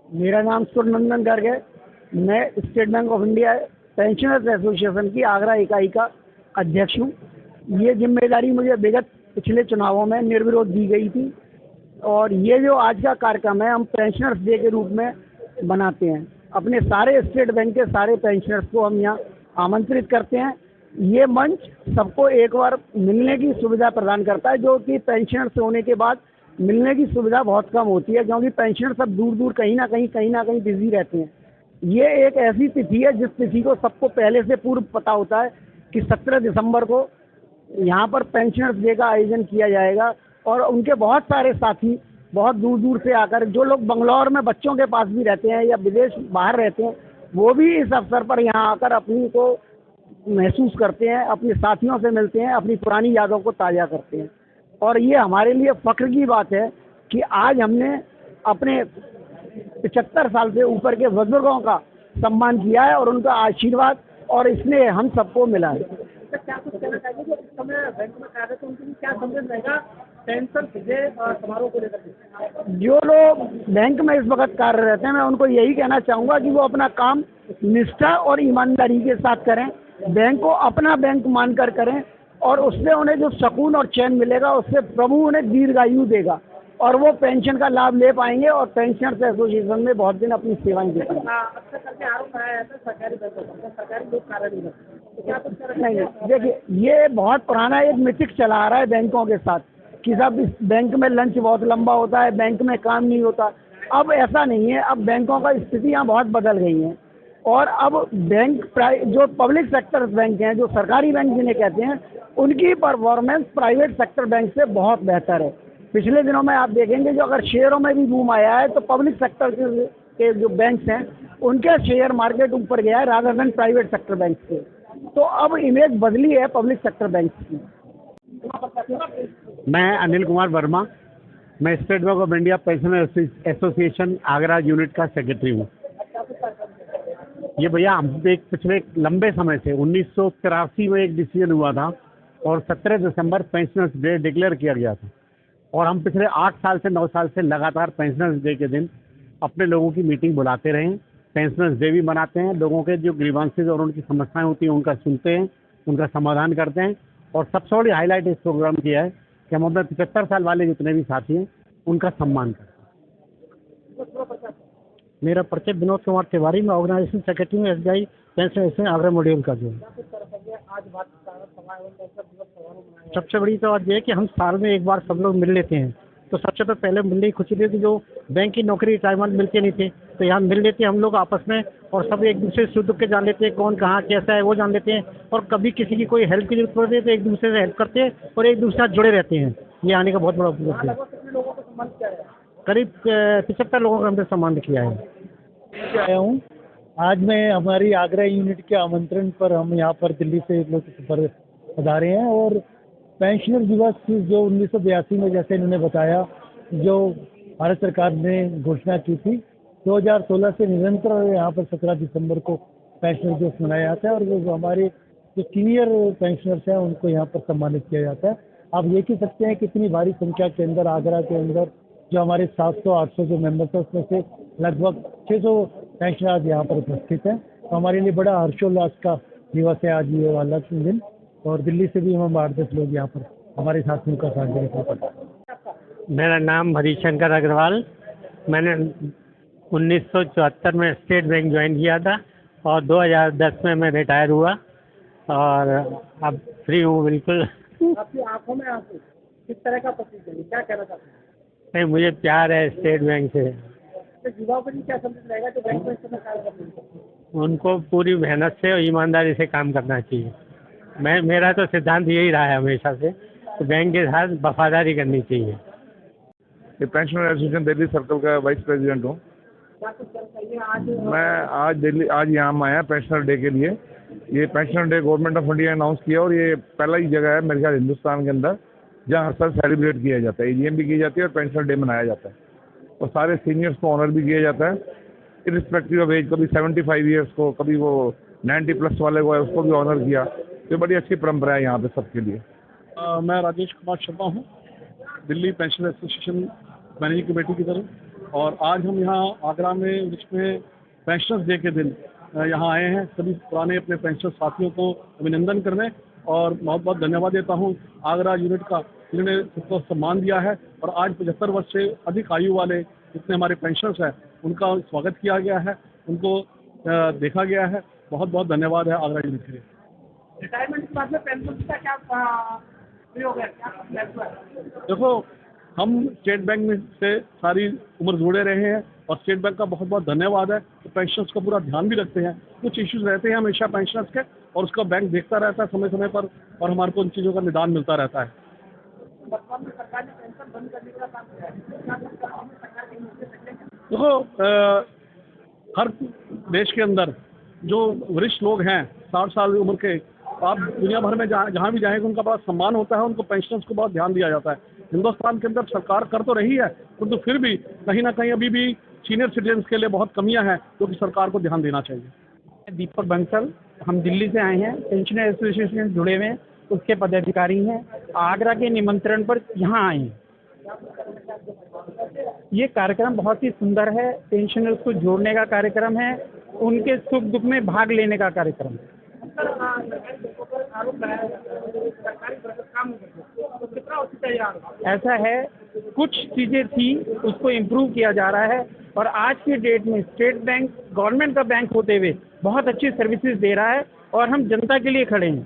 मेरा नाम सुरनंदन गर्ग है। मैं state bank of India pensioners association की आगरा इकाई का अध्यक्ष हूँ। ये जिम्मेदारी मुझे विगत पिछले चुनावों में निर्विरोध दी गई थी और ये जो आज का कार्यक्रम है हम पेंशनर्स डे के रूप में बनाते हैं। अपने सारे स्टेट बैंक के सारे पेंशनर्स को हम यहाँ आमंत्रित करते हैं। ये मंच सबको एक बार मिलने की सुविधा प्रदान करता है, जो कि पेंशनर्स होने के बाद मिलने की सुविधा बहुत कम होती है, क्योंकि पेंशनर सब दूर दूर कहीं ना कहीं बिजी रहते हैं। ये एक ऐसी तिथि है जिस तिथि को सबको पहले से पूर्व पता होता है कि 17 दिसंबर को यहाँ पर पेंशनर्स डे का आयोजन किया जाएगा और उनके बहुत सारे साथी बहुत दूर दूर से आकर, जो लोग बंगलौर में बच्चों के पास भी रहते हैं या विदेश बाहर रहते हैं, वो भी इस अवसर पर यहाँ आकर अपनी को महसूस करते हैं, अपने साथियों से मिलते हैं, अपनी पुरानी यादों को ताज़ा करते हैं। और ये हमारे लिए फ़ख्र की बात है कि आज हमने अपने 75 साल से ऊपर के बुजुर्गों का सम्मान किया है और उनका आशीर्वाद और स्नेह हम सबको मिला है। क्या कुछ कहना चाहिए जो इस समय बैंक में कार्यरत है, उनके लिए क्या संदेश रहेगा पेंशन विजय समारोह को लेकर? जो लोग बैंक में इस वक्त कार्यरत हैं, मैं उनको यही कहना चाहूँगा कि वो अपना काम निष्ठा और ईमानदारी के साथ करें, बैंक को अपना बैंक मानकर करें और उससे उन्हें जो सुकून और चैन मिलेगा उससे प्रभु उन्हें दीर्घायु देगा और वो पेंशन का लाभ ले पाएंगे और पेंशनर्स एसोसिएशन में बहुत दिन अपनी सेवाएं दे पाएंगे। अक्सर करके आरोप लगाया जाता है सरकारी बैंकों पर सरकारी लोग कार्य नहीं करते, तो क्या कुछ नहीं, देखिए ये बहुत पुराना एक मिथिक चला आ रहा है बैंकों के साथ कि सब इस बैंक में लंच बहुत लंबा होता है, बैंक में काम नहीं होता। अब ऐसा नहीं है, अब बैंकों का स्थितियाँ बहुत बदल गई हैं और अब बैंक जो पब्लिक सेक्टर बैंक हैं, जो सरकारी बैंक जिन्हें कहते हैं, उनकी परफॉर्मेंस प्राइवेट सेक्टर बैंक से बहुत बेहतर है। पिछले दिनों में आप देखेंगे जो अगर शेयरों में भी बूम आया है तो पब्लिक सेक्टर के जो बैंक्स हैं उनके शेयर मार्केट ऊपर गया है rather than private sector bank से। तो अब इमेज बदली है पब्लिक सेक्टर बैंक की। मैं अनिल कुमार वर्मा, मैं state bank of India pensioner association Agra unit का सेक्रेटरी हूँ। ये भैया हम एक पिछले लंबे समय से 1983 में एक डिसीजन हुआ था और 17 दिसंबर पेंशनर्स डे डिक्लेयर किया गया था और हम पिछले 8 साल से 9 साल से लगातार पेंशनर्स डे के दिन अपने लोगों की मीटिंग बुलाते रहे हैं, पेंशनर्स डे भी मनाते हैं, लोगों के जो ग्रीवांसेस और उनकी समस्याएं होती हैं उनका सुनते हैं, उनका समाधान करते हैं और सबसे बड़ी हाईलाइट इस प्रोग्राम की है कि हम अपने 75 साल वाले जितने भी साथी हैं उनका सम्मान करते हैं। मेरा परिचय विनोद कुमार तिवारी, मैं ऑर्गेनाइजेशन सेक्रेटरी हूँ SBI pension association Agra module का। जो सबसे बड़ी तो बात यह है कि हम साल में एक बार सब लोग मिल लेते हैं, तो सबसे तो पहले मिलने की खुशी थी कि जो बैंक की नौकरी रिटायरमेंट मिलते नहीं थे तो यहाँ मिल लेते हैं हम लोग आपस में और सब एक दूसरे से सुख दुख के जान लेते हैं, कौन कहाँ कैसा है वो जान लेते हैं और कभी किसी की कोई हेल्प की जरूरत पड़ती है तो एक दूसरे से हेल्प करते हैं और एक दूसरे से जुड़े रहते हैं। ये आने का बहुत बड़ा उपलब्धि है। करीब 75 लोगों का हमने सम्मान किया है। आया हूँ आज मैं हमारी आगरा यूनिट के आमंत्रण पर हम यहाँ पर दिल्ली से लोग पधारे हैं और पेंशनर दिवस जो 1982 में जैसे इन्होंने बताया जो भारत सरकार ने घोषणा की थी 2016 से निरंतर यहाँ पर 17 दिसंबर को पेंशनर दिवस मनाया जाता है और वो हमारे जो सीनियर पेंशनर्स हैं उनको यहाँ पर सम्मानित किया जाता है। आप ये कह सकते हैं कि इतनी भारी संख्या के अंदर आगरा के अंदर जो हमारे 700-800 जो मेंबर्स हैं उसमें से लगभग 600 पेंशनर आज यहाँ पर उपस्थित हैं, तो हमारे लिए बड़ा हर्षोल्लास का दिवस है आज ये वाला दिन और दिल्ली से भी हम 8-10 लोग यहाँ पर हमारे साथियों का साथ देने पड़ा। मेरा नाम हरिशंकर अग्रवाल, मैंने 1974 में स्टेट बैंक ज्वाइन किया था और 2010 में मैं रिटायर हुआ और अब फ्री हूँ बिल्कुल। आपकी आंखों में आंसू किस तरह का प्रतीक है, क्या कहना चाहते हैं? नहीं, मुझे प्यार है स्टेट बैंक से। तो युवाओं के लिए क्या संदेश रहेगा जो बैंक में इस समय कार्य कर रहे हैं? उनको पूरी मेहनत से और ईमानदारी से काम करना चाहिए। मेरा तो सिद्धांत यही रहा है हमेशा से कि बैंक के साथ वफादारी करनी चाहिए। ये पेंशनर एसोसिएशन दिल्ली सर्कल का वाइस प्रेसिडेंट हूँ। मैं आज यहाँ आया पेंशनर डे के लिए। ये pensioner day government of India announce किया और ये पहला ही जगह है मेरे ख्याल हिंदुस्तान के अंदर जहाँ हर साल सेलिब्रेट किया जाता है, AGM भी की जाती है और पेंशनर डे मनाया जाता है और सारे सीनियर्स को ऑनर भी किया जाता है इरिस्पेक्टिव ऑफ एज। कभी 75 ईयर्स को, कभी वो 90+ वाले को है उसको भी ऑनर किया। तो बड़ी अच्छी परंपरा है यहाँ पे सबके लिए। मैं राजेश कुमार शर्मा हूँ, Delhi pension association managing committee की तरफ और आज हम यहाँ आगरा में विश्व में पेंशनर्स डे के दिन यहाँ आए हैं सभी पुराने अपने पेंशन साथियों को अभिनंदन करने और बहुत बहुत धन्यवाद देता हूँ आगरा यूनिट का, जिन्होंने सबको सम्मान दिया है और आज 75 वर्ष से अधिक आयु वाले जितने हमारे पेंशनर्स हैं उनका स्वागत किया गया है, उनको देखा गया है। बहुत बहुत धन्यवाद है आगरा यूनिट के लिए। रिटायरमेंट के बाद में पेंशन का क्या प्रयोग है, क्या महत्व है? देखो, हम स्टेट बैंक में से सारी उम्र जुड़े रहे हैं और स्टेट बैंक का बहुत बहुत धन्यवाद है कि पेंशनर्स का पूरा ध्यान भी रखते हैं। कुछ इश्यूज रहते हैं हमेशा पेंशनर्स के और उसका बैंक देखता रहता है समय समय पर और हमारे को उन चीज़ों का निदान मिलता रहता है। वर्तमान में सरकार ने पेंशन बंद करने का काम किया है, सरकार के निर्देश है? देखो, हर देश के अंदर जो वरिष्ठ लोग हैं 60 साल उम्र के, आप दुनिया भर में जहाँ भी जाएंगे उनका बड़ा सम्मान होता है, उनको पेंशनर्स को बहुत ध्यान दिया जाता है। हिंदुस्तान के अंदर सरकार कर तो रही है परंतु फिर भी कहीं ना कहीं अभी भी सीनियर सिटीजन्स के लिए बहुत कमियां हैं जो कि सरकार को ध्यान देना चाहिए। दीपक बंसल, हम दिल्ली से आए हैं, पेंशनर एसोसिएशन जुड़े हुए हैं, उसके पदाधिकारी हैं, आगरा के निमंत्रण पर यहाँ आए हैं। ये कार्यक्रम बहुत ही सुंदर है, पेंशनर्स को जोड़ने का कार्यक्रम है, उनके सुख दुख में भाग लेने का कार्यक्रम है। ऐसा है, कुछ चीज़ें थी उसको इम्प्रूव किया जा रहा है और आज के डेट में स्टेट बैंक गवर्नमेंट का बैंक होते हुए बहुत अच्छी सर्विसेज दे रहा है और हम जनता के लिए खड़े हैं।